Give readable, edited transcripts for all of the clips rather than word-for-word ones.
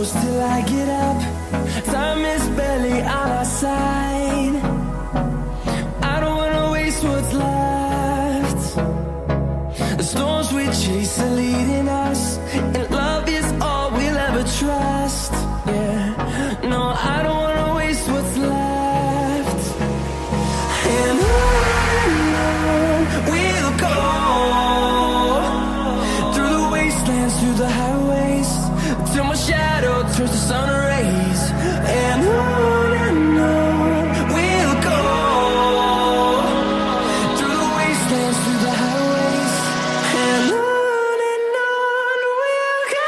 close till I get up. Time is barely on our side. I don't wanna waste what's left. The storms we chase are leading us, and love is all we'll ever trust. Yeah, no, I don't wanna waste what's left. And on we'll go, through the wastelands, through the highways, till my shadow turns to sun rays. And on we'll go, through the wastelands, through the highways, and on we'll go.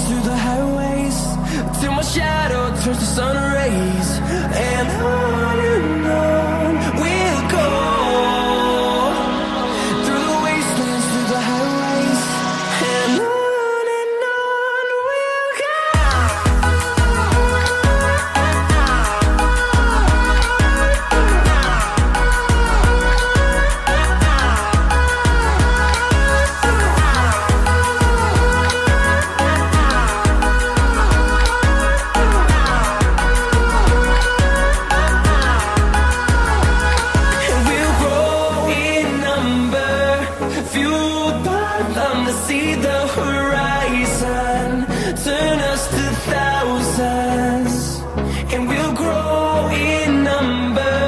Through the highways, till my shadow turns to sun rays. And on we'll go, through the wastelands, through the highways, and on we'll go. See the horizon, turn us to thousands, and we'll grow in number,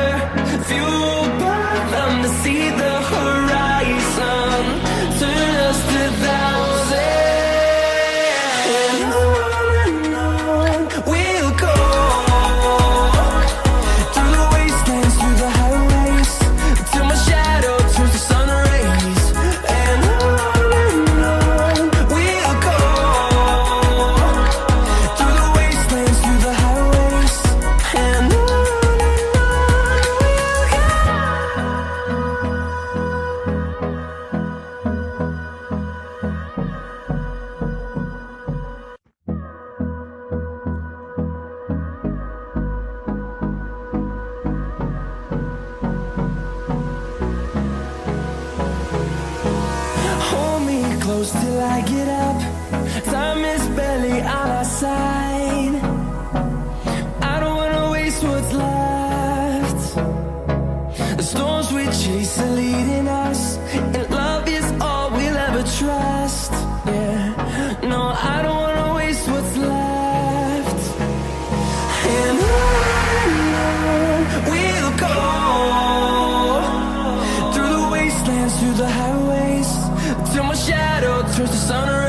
fueled by them to see the horizon, turn us to thousands, and on we'll go, through the wastelands, through the highways, till my shadow turns to sun rays. And close till I get up. Time is barely on our side. I don't wanna waste what's left. The storms we chase are leading us, and love is all we'll ever trust. Yeah, no, I don't wanna waste what's left. And on we'll go, through the wastelands, through the highways, till my shadow turns to sun.